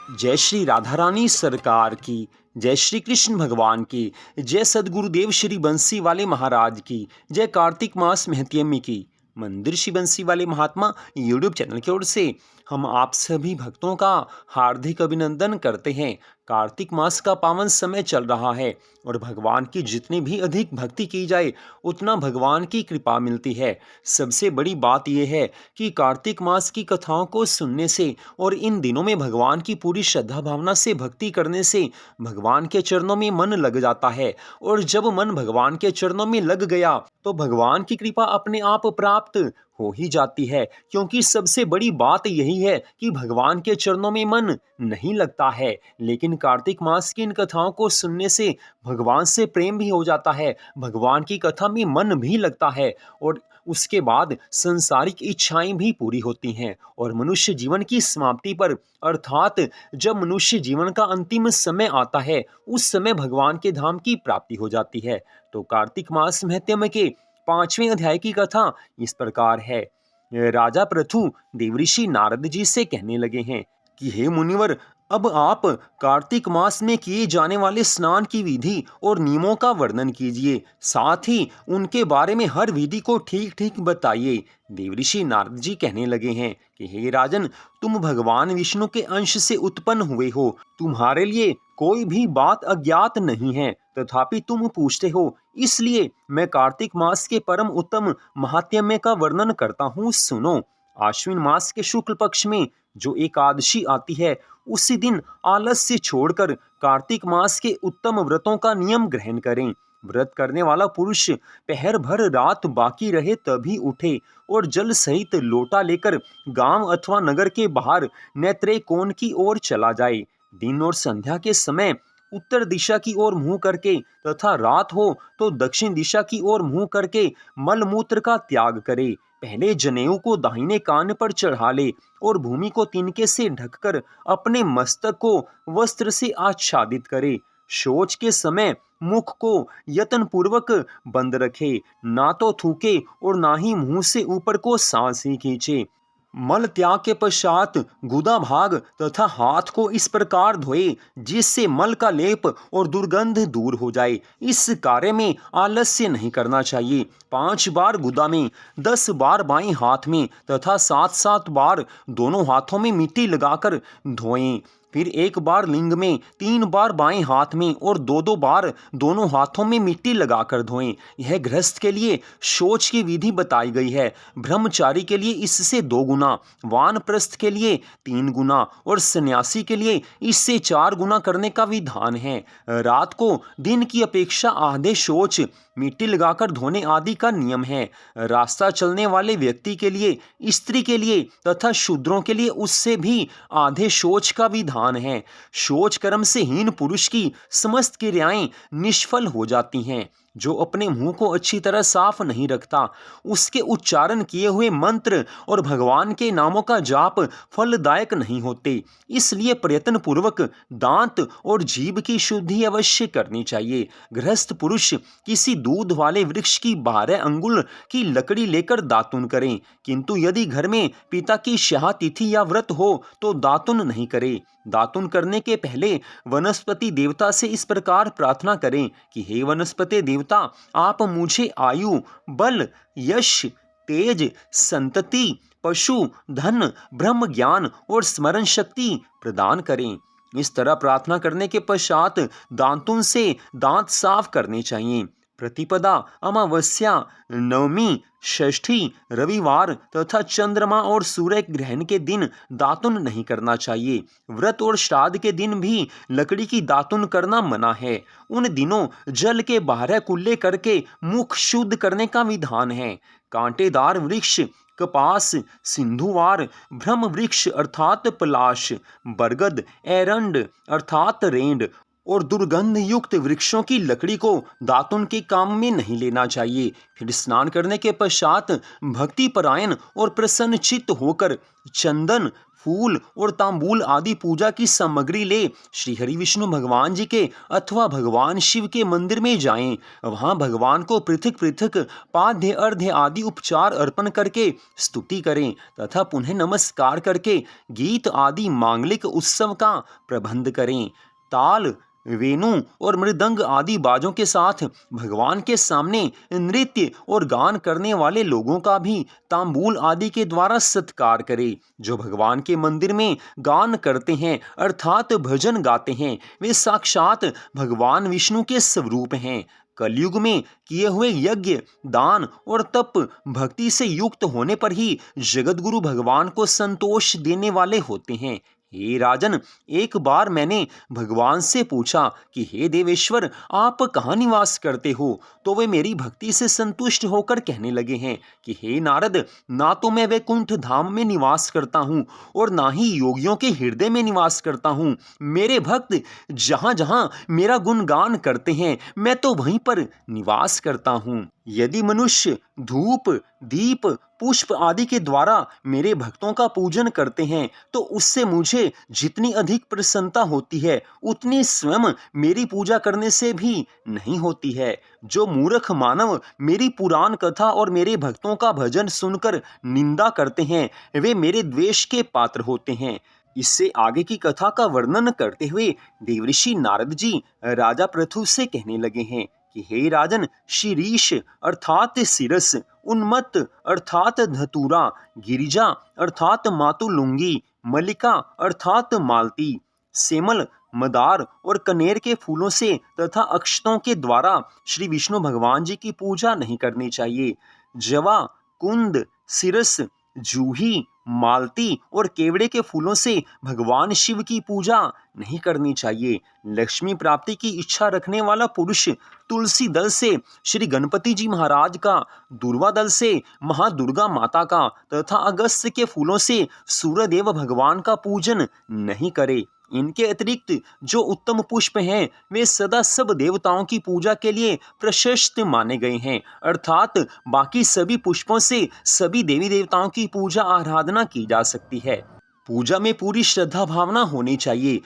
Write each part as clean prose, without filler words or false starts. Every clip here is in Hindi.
जय श्री राधा रानी सरकार की, जय श्री कृष्ण भगवान की, जय सदगुरुदेव श्री बंसी वाले महाराज की, जय कार्तिक मास महत्यमी की। मंदिर श्री बंसी वाले महात्मा यूट्यूब चैनल की ओर से हम आप सभी भक्तों का हार्दिक अभिनंदन करते हैं। कार्तिक मास का पावन समय चल रहा है और भगवान की जितनी भी अधिक भक्ति की जाए उतना भगवान की कृपा मिलती है। सबसे बड़ी बात यह है कि कार्तिक मास की कथाओं को सुनने से और इन दिनों में भगवान की पूरी श्रद्धा भावना से भक्ति करने से भगवान के चरणों में मन लग जाता है और जब मन भगवान के चरणों में लग गया तो भगवान की कृपा अपने आप प्राप्त हो ही जाती है। क्योंकि सबसे बड़ी बात यही है कि भगवान के चरणों में मन नहीं लगता है, लेकिन कार्तिक मास की इन कथाओं को सुनने से भगवान से प्रेम भी हो जाता है, भगवान की कथा में मन भी लगता है और उसके बाद संसारिक इच्छाएं भी पूरी होती हैं और मनुष्य जीवन की समाप्ति पर अर्थात जब मनुष्य जीवन का अंतिम समय आता है उस समय भगवान के धाम की प्राप्ति हो जाती है। तो कार्तिक मास महत्म के 5वें अध्याय की कथा इस प्रकार है। राजा पृथु देवऋषि नारद जी से कहने लगे हैं कि हे मुनिवर, अब आप कार्तिक मास में किए जाने वाले स्नान की विधि और नियमों का वर्णन कीजिए, साथ ही उनके बारे में हर विधि को ठीक ठीक बताइए। देवऋषि नारद जी कहने लगे हैं कि हे राजन, तुम भगवान विष्णु के अंश से उत्पन्न हुए हो, तुम्हारे लिए कोई भी बात अज्ञात नहीं है, तथापि तुम पूछते हो, इसलिए मैं कार्तिक मास के परम उत्तम महात्म्य का वर्णन करता हूँ, सुनो। आश्विन मास के शुक्ल पक्ष में जो एकादशी आती है उसी दिन आलस्य छोड़कर कार्तिक मास के उत्तम व्रतों का नियम ग्रहण करें। व्रत करने वाला पुरुष पहर भर रात बाकी रहे तभी उठे और जल सहित लोटा लेकर गांव अथवा नगर के बाहर नेत्रे कोण की ओर चला जाए। दिन और संध्या के समय उत्तर दिशा की ओर मुंह करके तथा रात हो तो दक्षिण दिशा की ओर मुंह करके मलमूत्र का त्याग करे। पहले जनेऊ को दाहिने कान पर चढ़ा ले और भूमि को तिनके से ढककर अपने मस्तक को वस्त्र से आच्छादित करे। शौच के समय मुख को यत्न पूर्वक बंद रखे, ना तो थूके और ना ही मुंह से ऊपर को सांस ही खींचे। मल त्याग के पश्चात गुदा भाग तथा हाथ को इस प्रकार धोए जिससे मल का लेप और दुर्गंध दूर हो जाए। इस कार्य में आलस्य नहीं करना चाहिए। 5 बार गुदा में, 10 बार बाएं हाथ में तथा 7-7 बार दोनों हाथों में मिट्टी लगाकर धोएं। फिर 1 बार लिंग में, 3 बार बाएं हाथ में और 2-2 बार दोनों हाथों में मिट्टी लगाकर धोएं। यह गृहस्थ के लिए शौच की विधि बताई गई है। ब्रह्मचारी के लिए इससे 2 गुना, वानप्रस्थ के लिए 3 गुना और सन्यासी के लिए इससे 4 गुना करने का विधान है। रात को दिन की अपेक्षा आधे शौच मिट्टी लगाकर धोने आदि का नियम है। रास्ता चलने वाले व्यक्ति के लिए, स्त्री के लिए तथा शूद्रों के लिए उससे भी आधे शौच का विधान है। शौच कर्म से हीन पुरुष की समस्त क्रियाएं निष्फल हो जाती हैं। जो अपने मुंह को अच्छी तरह साफ नहीं रखता, उसके उच्चारण किए हुए मंत्र और भगवान के नामों का जाप फलदायक नहीं होते। इसलिए प्रयत्न पूर्वक दांत और जीभ की शुद्धि अवश्य करनी चाहिए। गृहस्थ पुरुष किसी दूध वाले वृक्ष की 12 अंगुल की लकड़ी लेकर दातुन करें, किंतु यदि घर में पिता की श्याह तिथि या व्रत हो तो दातुन नहीं करे। दातुन करने के पहले वनस्पति देवता से इस प्रकार प्रार्थना करें कि हे वनस्पति देवता, आप मुझे आयु, बल, यश, तेज, संतति, पशु, धन, ब्रह्म ज्ञान और स्मरण शक्ति प्रदान करें। इस तरह प्रार्थना करने के पश्चात दातुन से दांत साफ करने चाहिए। प्रतिपदा, अमावस्या, नवमी, षष्ठी, रविवार तथा चंद्रमा और सूर्य ग्रहण के दिन दातुन नहीं करना चाहिए। व्रत और श्राद्ध के दिन भी लकड़ी की दातुन करना मना है। उन दिनों जल के 12 कुल्ले करके मुख शुद्ध करने का विधान है। कांटेदार वृक्ष, कपास, सिंधुवार, ब्रह्म वृक्ष अर्थात पलाश, बरगद, एरंड अर्थात रेंड और दुर्गंध युक्त वृक्षों की लकड़ी को दातुन के काम में नहीं लेना चाहिए। फिर स्नान करने के पश्चात भक्ति परायण और प्रसन्न चित्त होकर चंदन, फूल और तांबूल आदि पूजा की सामग्री ले श्री हरि विष्णु भगवान जी के अथवा भगवान शिव के मंदिर में जाएं। वहां भगवान को पृथक पृथक पाद्य अर्घ्य आदि उपचार अर्पण करके स्तुति करें तथा पुनः नमस्कार करके गीत आदि मांगलिक उत्सव का प्रबंध करें। ताल, वेणु और मृदंग आदि बाजों के साथ भगवान के सामने नृत्य और गान करने वाले लोगों का भी तांबूल आदि के द्वारा सत्कार करे। जो भगवान के मंदिर में गान करते हैं अर्थात भजन गाते हैं, वे साक्षात भगवान विष्णु के स्वरूप हैं। कलयुग में किए हुए यज्ञ, दान और तप भक्ति से युक्त होने पर ही जगतगुरु भगवान को संतोष देने वाले होते हैं। हे राजन, एक बार मैंने भगवान से पूछा कि हे देवेश्वर, आप कहाँ निवास करते हो? तो वे मेरी भक्ति से संतुष्ट होकर कहने लगे हैं कि हे नारद, ना तो मैं वैकुंठ धाम में निवास करता हूँ और ना ही योगियों के हृदय में निवास करता हूँ। मेरे भक्त जहाँ जहाँ मेरा गुणगान करते हैं, मैं तो वहीं पर निवास करता हूँ। यदि मनुष्य धूप, दीप, पुष्प आदि के द्वारा मेरे भक्तों का पूजन करते हैं तो उससे मुझे जितनी अधिक प्रसन्नता होती है उतनी स्वयं मेरी पूजा करने से भी नहीं होती है। जो मूर्ख मानव मेरी पुराण कथा और मेरे भक्तों का भजन सुनकर निंदा करते हैं, वे मेरे द्वेष के पात्र होते हैं। इससे आगे की कथा का वर्णन करते हुए देवऋषि नारद जी राजा पृथु से कहने लगे हैं कि हे राजन, शीरीष अर्थात सिरस, उन्मत्त अर्थात धतूरा, गिरिजा अर्थात मातुलुंगी, मल्लिका अर्थात मालती, सेमल, मदार और कनेर के फूलों से तथा अक्षतों के द्वारा श्री विष्णु भगवान जी की पूजा नहीं करनी चाहिए। जवा, कुंद, सिरस, जूही, मालती और केवड़े के फूलों से भगवान शिव की पूजा नहीं करनी चाहिए। लक्ष्मी प्राप्ति की इच्छा रखने वाला पुरुष तुलसी दल से श्री गणपति जी महाराज का, दूर्वा दल से महादुर्गा माता का तथा अगस्त्य के फूलों से सूर्यदेव भगवान का पूजन नहीं करे। इनके अतिरिक्त जो उत्तम पुष्प हैं वे सदा सब देवताओं की पूजा के लिए प्रशस्त माने गए हैं, अर्थात बाकी सभी पुष्पों से सभी देवी देवताओं की पूजा आराधना की जा सकती है। पूजा में पूरी श्रद्धा भावना होनी चाहिए।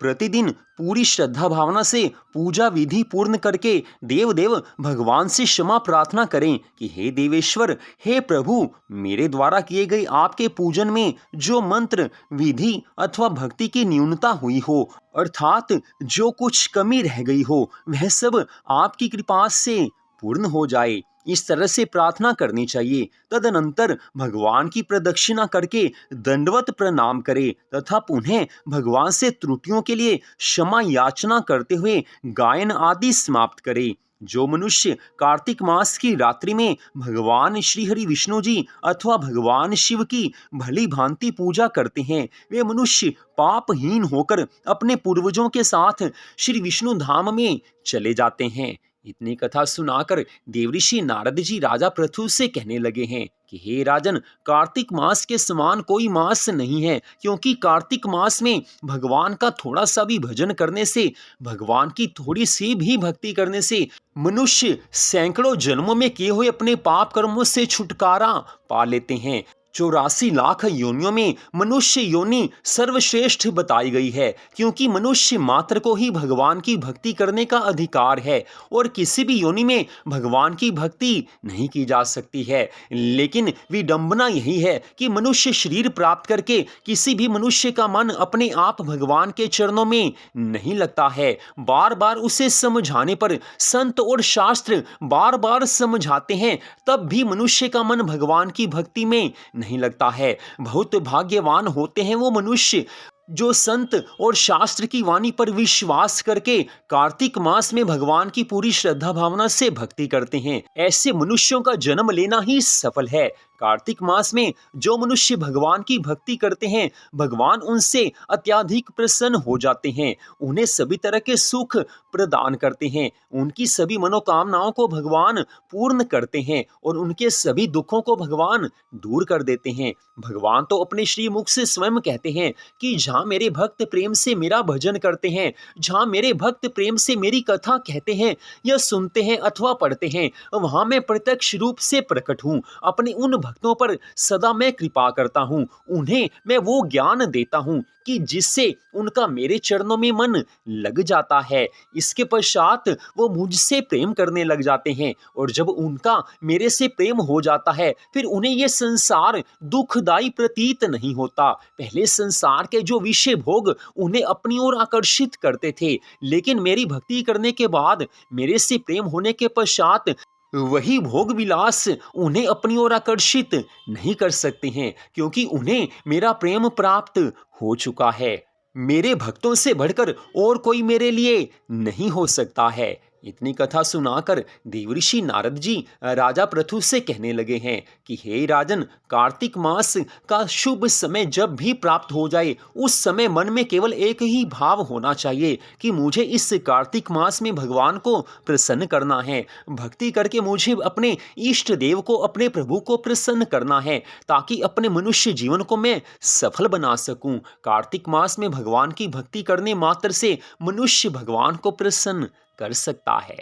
प्रतिदिन पूरी श्रद्धा भावना से पूजा विधि पूर्ण करके देव देव भगवान से क्षमा प्रार्थना करें कि हे देवेश्वर, हे प्रभु, मेरे द्वारा किए गए आपके पूजन में जो मंत्र, विधि अथवा भक्ति की न्यूनता हुई हो, अर्थात जो कुछ कमी रह गई हो, वह सब आपकी कृपा से पूर्ण हो जाए। इस तरह से प्रार्थना करनी चाहिए। तदनंतर भगवान की प्रदक्षिणा करके दंडवत प्रणाम करे तथा पुनः भगवान से त्रुटियों के लिए क्षमा याचना करते हुए गायन आदि समाप्त करे। जो मनुष्य कार्तिक मास की रात्रि में भगवान श्री हरि विष्णु जी अथवा भगवान शिव की भली भांति पूजा करते हैं, वे मनुष्य पापहीन होकर अपने पूर्वजों के साथ श्री विष्णु धाम में चले जाते हैं। इतनी कथा सुनाकर देवऋषि नारद जी राजा पृथु से कहने लगे हैं कि हे राजन, कार्तिक मास के समान कोई मास नहीं है, क्योंकि कार्तिक मास में भगवान का थोड़ा सा भी भजन करने से, भगवान की थोड़ी सी भी भक्ति करने से मनुष्य सैकड़ों जन्मों में किए हुए अपने पाप कर्मों से छुटकारा पा लेते हैं। 84 लाख योनियों में मनुष्य योनि सर्वश्रेष्ठ बताई गई है, क्योंकि मनुष्य मात्र को ही भगवान की भक्ति करने का अधिकार है और किसी भी योनि में भगवान की भक्ति नहीं की जा सकती है। लेकिन विडंबना यही है कि मनुष्य शरीर प्राप्त करके किसी भी मनुष्य का मन अपने आप भगवान के चरणों में नहीं लगता है। बार बार उसे समझाने पर, संत और शास्त्र बार बार समझाते हैं, तब भी मनुष्य का मन भगवान की भक्ति में नहीं लगता है। बहुत भाग्यवान होते हैं वो मनुष्य जो संत और शास्त्र की वाणी पर विश्वास करके कार्तिक मास में भगवान की पूरी श्रद्धा भावना से भक्ति करते हैं। ऐसे मनुष्यों का जन्म लेना ही सफल है। कार्तिक मास में जो मनुष्य भगवान की भक्ति करते हैं, भगवान उनसे अत्यधिक प्रसन्न हो जाते हैं, उन्हें सभी तरह के सुख प्रदान करते हैं, उनकी सभी मनोकामनाओं को भगवान पूर्ण करते हैं और उनके सभी दुखों को भगवान दूर कर देते हैं। भगवान तो अपने श्री मुख से स्वयं कहते हैं कि जहाँ मेरे भक्त प्रेम से मेरा भजन करते हैं, जहाँ मेरे भक्त प्रेम से मेरी कथा कहते हैं या सुनते हैं अथवा पढ़ते हैं, वहाँ मैं प्रत्यक्ष रूप से प्रकट हूँ। अपने उन भक्तों पर सदा मैं कृपा करता हूँ। उन्हें मैं वो ज्ञान देता हूँ कि जिससे उनका मेरे चरणों में मन लग जाता है। इसके पश्चात वो मुझसे प्रेम करने लग जाते हैं और जब उनका मेरे से प्रेम हो जाता है फिर उन्हें ये संसार दुखदाई प्रतीत नहीं होता। पहले संसार के जो विषय भोग उन्हें अपनी ओर आकर्षित करते थे, लेकिन मेरी भक्ति करने के बाद, मेरे से प्रेम होने के पश्चात वही भोग विलास उन्हें अपनी ओर आकर्षित नहीं कर सकते हैं, क्योंकि उन्हें मेरा प्रेम प्राप्त हो चुका है। मेरे भक्तों से बढ़कर और कोई मेरे लिए नहीं हो सकता है। इतनी कथा सुनाकर देवऋषि नारद जी राजा पृथु से कहने लगे हैं कि हे राजन, कार्तिक मास का शुभ समय जब भी प्राप्त हो जाए उस समय मन में केवल एक ही भाव होना चाहिए कि मुझे इस कार्तिक मास में भगवान को प्रसन्न करना है। भक्ति करके मुझे अपने इष्ट देव को, अपने प्रभु को प्रसन्न करना है, ताकि अपने मनुष्य जीवन को मैं सफल बना सकूं। कार्तिक मास में भगवान की भक्ति करने मात्र से मनुष्य भगवान को प्रसन्न कर सकता है।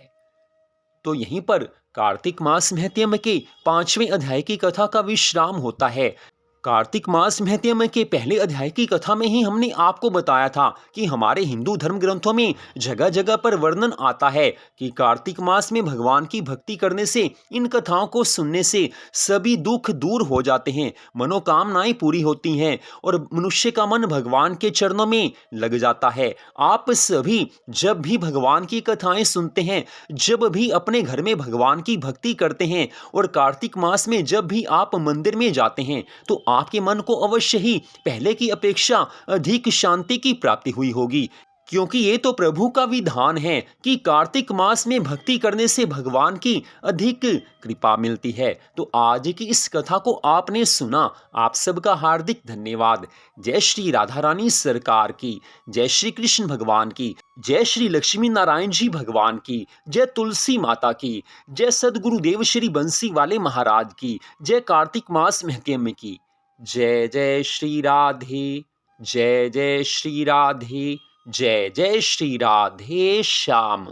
तो यहीं पर कार्तिक मास महत्म के 5वें अध्याय की कथा का विश्राम होता है। कार्तिक मास महत्म के पहले अध्याय की कथा में ही हमने आपको बताया था कि हमारे हिंदू धर्म ग्रंथों में जगह जगह पर वर्णन आता है कि कार्तिक मास में भगवान की भक्ति करने से, इन कथाओं को सुनने से सभी दुख दूर हो जाते हैं, मनोकामनाएं पूरी होती हैं और मनुष्य का मन भगवान के चरणों में लग जाता है। आप सभी जब भी भगवान की कथाएं सुनते हैं, जब भी अपने घर में भगवान की भक्ति करते हैं और कार्तिक मास में जब भी आप मंदिर में जाते हैं, तो आपके मन को अवश्य ही पहले की अपेक्षा अधिक शांति की प्राप्ति हुई होगी, क्योंकि ये तो प्रभु का विधान है कि कार्तिक मास में भक्ति करने से भगवान की अधिक कृपा मिलती है। तो आज की इस कथा को आपने सुना, आप सबका हार्दिक धन्यवाद। जय श्री राधा रानी सरकार की, जय श्री कृष्ण भगवान की, जय श्री लक्ष्मी नारायण जी भगवान की, जय तुलसी माता की, जय सदगुरुदेव श्री बंसी वाले महाराज की, जय कार्तिक मास महत्म की। जय जय श्री राधे, जय जय श्री राधे, जय जय श्री राधे श्याम।